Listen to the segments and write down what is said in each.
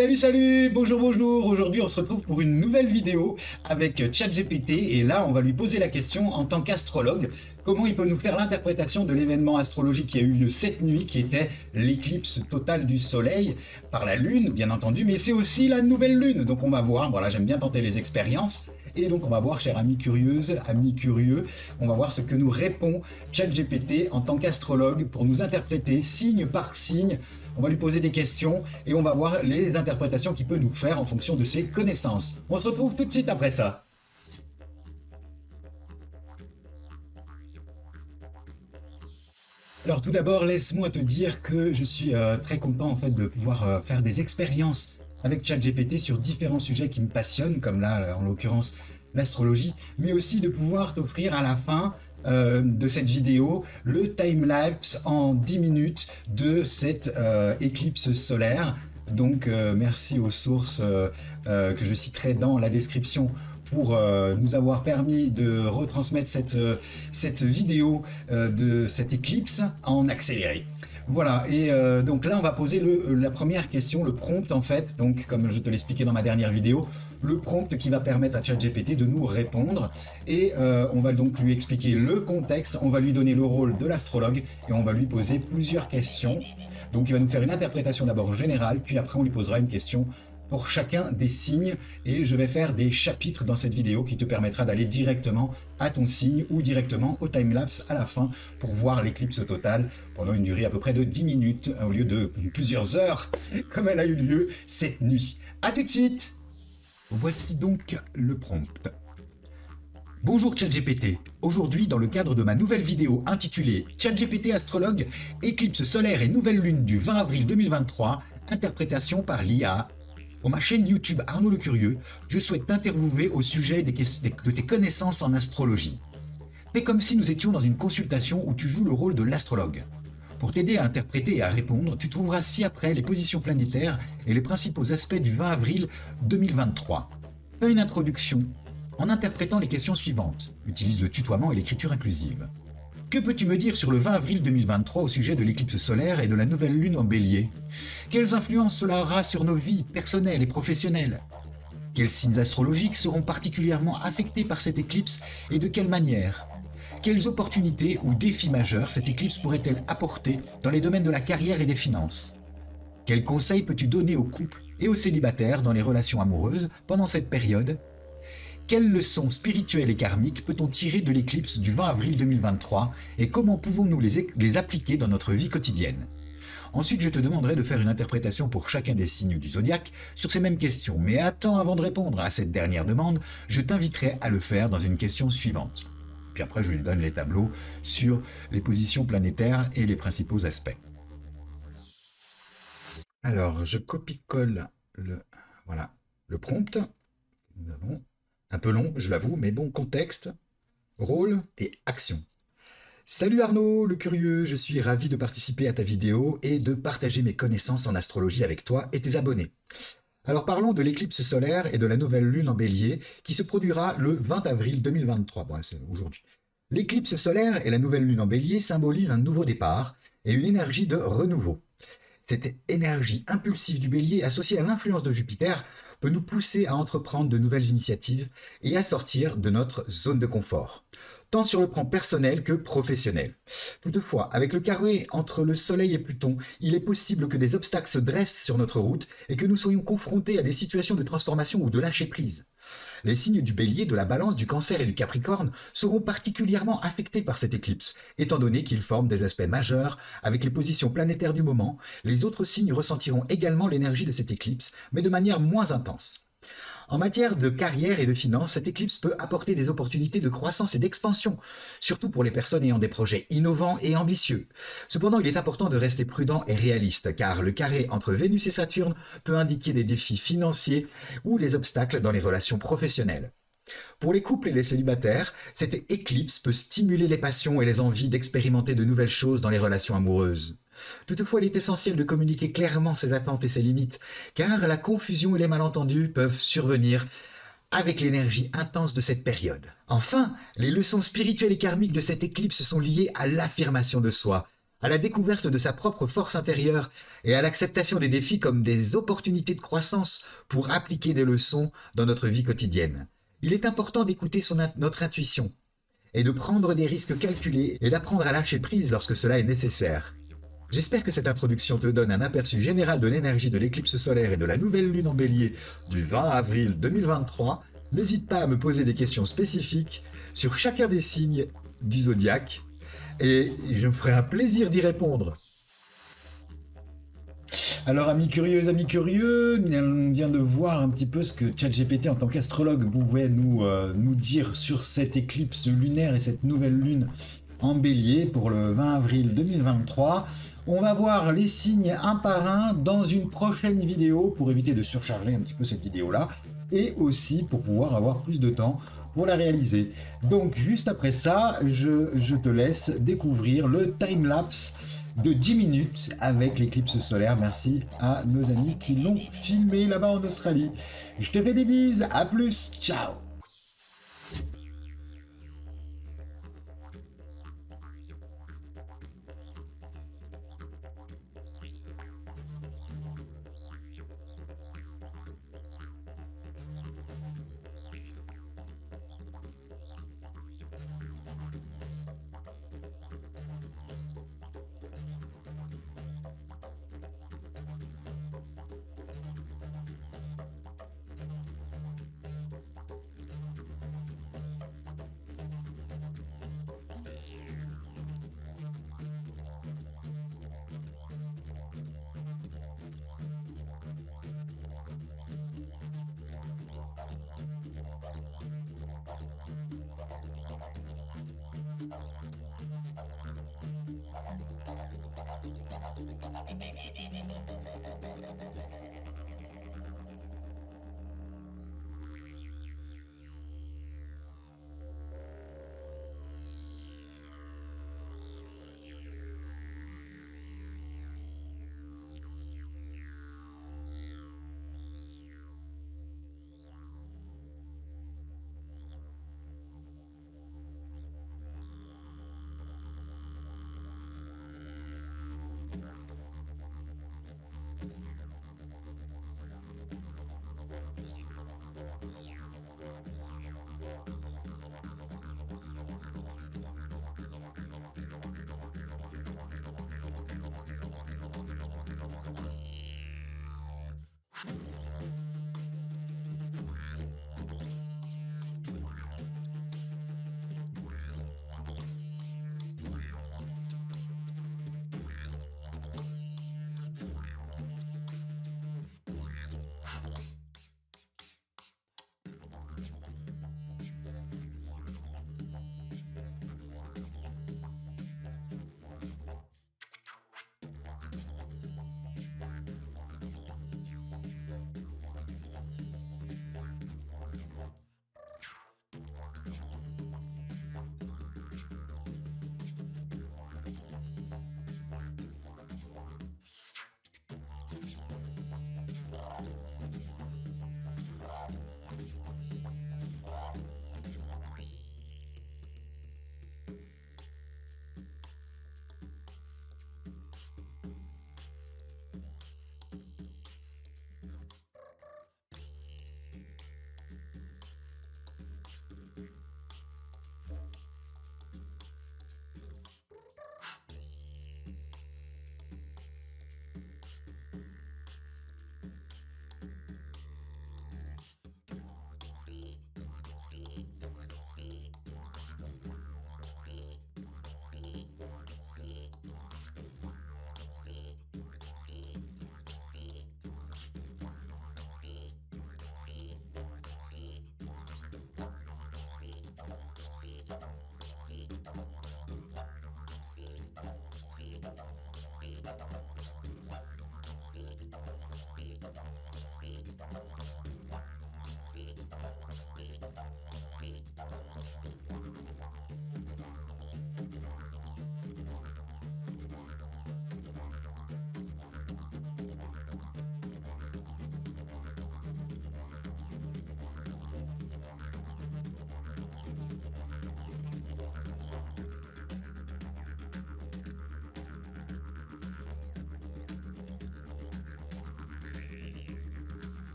Salut, salut, bonjour, bonjour. Aujourd'hui, on se retrouve pour une nouvelle vidéo avec ChatGPT et là, on va lui poser la question en tant qu'astrologue, comment il peut nous faire l'interprétation de l'événement astrologique qui a eu lieu cette nuit, qui était l'éclipse totale du Soleil par la Lune, bien entendu, mais c'est aussi la nouvelle Lune. Donc on va voir, voilà, j'aime bien tenter les expériences. Et donc on va voir, chère amie curieuse, amis curieux, on va voir ce que nous répond ChatGPT en tant qu'astrologue pour nous interpréter signe par signe. On va lui poser des questions et on va voir les interprétations qu'il peut nous faire en fonction de ses connaissances. On se retrouve tout de suite après ça. Alors tout d'abord, laisse-moi te dire que je suis très content en fait de pouvoir faire des expériences avec ChatGPT sur différents sujets qui me passionnent, comme là en l'occurrence l'astrologie, mais aussi de pouvoir t'offrir à la fin de cette vidéo le time-lapse en 10 minutes de cette éclipse solaire. Donc merci aux sources que je citerai dans la description pour nous avoir permis de retransmettre cette vidéo de cette éclipse en accéléré. Voilà, et donc là on va poser la première question, le prompt en fait, donc comme je te l'expliquais dans ma dernière vidéo, le prompt qui va permettre à ChatGPT de nous répondre, et on va donc lui expliquer le contexte, on va lui donner le rôle de l'astrologue, et on va lui poser plusieurs questions. Donc il va nous faire une interprétation d'abord générale, puis après on lui posera une question pour chacun des signes, et je vais faire des chapitres dans cette vidéo qui te permettra d'aller directement à ton signe ou directement au timelapse à la fin pour voir l'éclipse totale pendant une durée à peu près de 10 minutes au lieu de plusieurs heures comme elle a eu lieu cette nuit. A tout de suite. Voici donc le prompt. Bonjour ChatGPT, aujourd'hui dans le cadre de ma nouvelle vidéo intitulée ChatGPT Astrologue, éclipse solaire et nouvelle lune du 20 avril 2023, interprétation par l'IA. Pour ma chaîne YouTube Arnaud le Curieux, je souhaite t'interviewer au sujet de tes connaissances en astrologie. Fais comme si nous étions dans une consultation où tu joues le rôle de l'astrologue. Pour t'aider à interpréter et à répondre, tu trouveras ci-après les positions planétaires et les principaux aspects du 20 avril 2023. Fais une introduction en interprétant les questions suivantes. Utilise le tutoiement et l'écriture inclusive. Que peux-tu me dire sur le 20 avril 2023 au sujet de l'éclipse solaire et de la nouvelle lune en bélier? Quelles influences cela aura sur nos vies personnelles et professionnelles? Quels signes astrologiques seront particulièrement affectés par cette éclipse et de quelle manière? Quelles opportunités ou défis majeurs cette éclipse pourrait-elle apporter dans les domaines de la carrière et des finances? Quels conseils peux-tu donner aux couples et aux célibataires dans les relations amoureuses pendant cette période? Quelles leçons spirituelles et karmiques peut-on tirer de l'éclipse du 20 avril 2023 et comment pouvons-nous les appliquer dans notre vie quotidienne? Ensuite, je te demanderai de faire une interprétation pour chacun des signes du zodiaque sur ces mêmes questions. Mais attends, avant de répondre à cette dernière demande, je t'inviterai à le faire dans une question suivante. Puis après, je lui donne les tableaux sur les positions planétaires et les principaux aspects. Alors, je copie-colle le prompt. Nous avons un peu long, je l'avoue, mais bon, contexte, rôle et action. Salut Arnaud, le curieux, je suis ravi de participer à ta vidéo et de partager mes connaissances en astrologie avec toi et tes abonnés. Alors parlons de l'éclipse solaire et de la nouvelle lune en bélier qui se produira le 20 avril 2023, bon, c'est aujourd'hui. L'éclipse solaire et la nouvelle lune en bélier symbolisent un nouveau départ et une énergie de renouveau. Cette énergie impulsive du bélier associée à l'influence de Jupiter peut nous pousser à entreprendre de nouvelles initiatives et à sortir de notre zone de confort, tant sur le plan personnel que professionnel. Toutefois, avec le carré entre le Soleil et Pluton, il est possible que des obstacles se dressent sur notre route et que nous soyons confrontés à des situations de transformation ou de lâcher prise. Les signes du Bélier, de la Balance, du Cancer et du Capricorne seront particulièrement affectés par cette éclipse, étant donné qu'ils forment des aspects majeurs avec les positions planétaires du moment. Les autres signes ressentiront également l'énergie de cette éclipse, mais de manière moins intense. En matière de carrière et de finances, cette éclipse peut apporter des opportunités de croissance et d'expansion, surtout pour les personnes ayant des projets innovants et ambitieux. Cependant, il est important de rester prudent et réaliste, car le carré entre Vénus et Saturne peut indiquer des défis financiers ou des obstacles dans les relations professionnelles. Pour les couples et les célibataires, cette éclipse peut stimuler les passions et les envies d'expérimenter de nouvelles choses dans les relations amoureuses. Toutefois, il est essentiel de communiquer clairement ses attentes et ses limites, car la confusion et les malentendus peuvent survenir avec l'énergie intense de cette période. Enfin, les leçons spirituelles et karmiques de cette éclipse sont liées à l'affirmation de soi, à la découverte de sa propre force intérieure et à l'acceptation des défis comme des opportunités de croissance pour appliquer des leçons dans notre vie quotidienne. Il est important d'écouter notre intuition et de prendre des risques calculés et d'apprendre à lâcher prise lorsque cela est nécessaire. J'espère que cette introduction te donne un aperçu général de l'énergie de l'éclipse solaire et de la nouvelle lune en bélier du 20 avril 2023. N'hésite pas à me poser des questions spécifiques sur chacun des signes du zodiaque et je me ferai un plaisir d'y répondre. Alors, amis curieux, on vient de voir un petit peu ce que ChatGPT en tant qu'astrologue pouvait nous dire sur cette éclipse lunaire et cette nouvelle lune en bélier pour le 20 avril 2023. On va voir les signes un par un dans une prochaine vidéo pour éviter de surcharger un petit peu cette vidéo-là et aussi pour pouvoir avoir plus de temps pour la réaliser. Donc juste après ça, je te laisse découvrir le time-lapse de 10 minutes avec l'éclipse solaire. Merci à nos amis qui l'ont filmé là-bas en Australie. Je te fais des bises, à plus, ciao.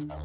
Thank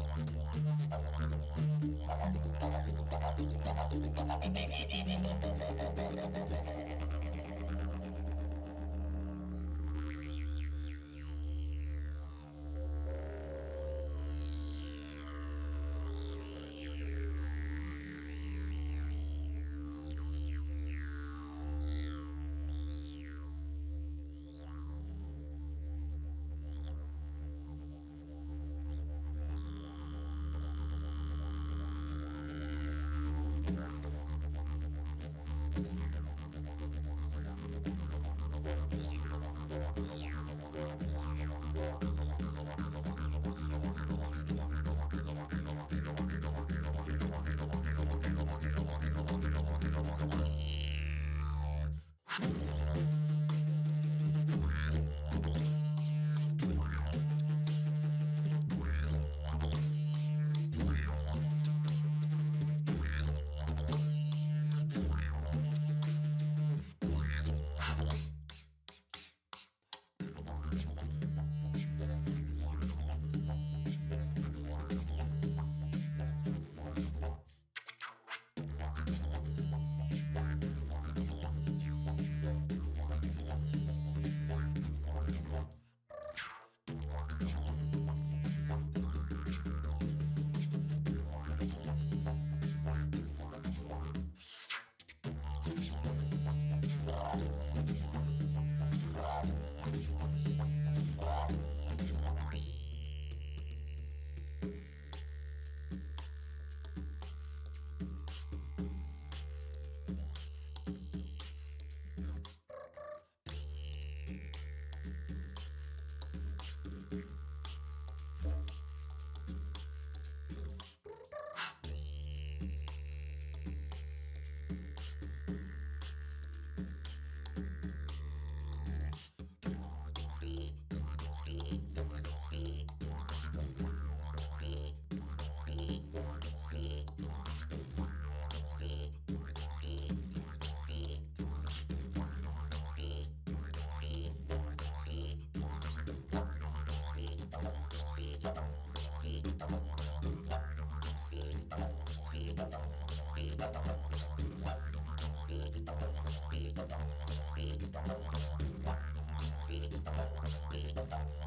you.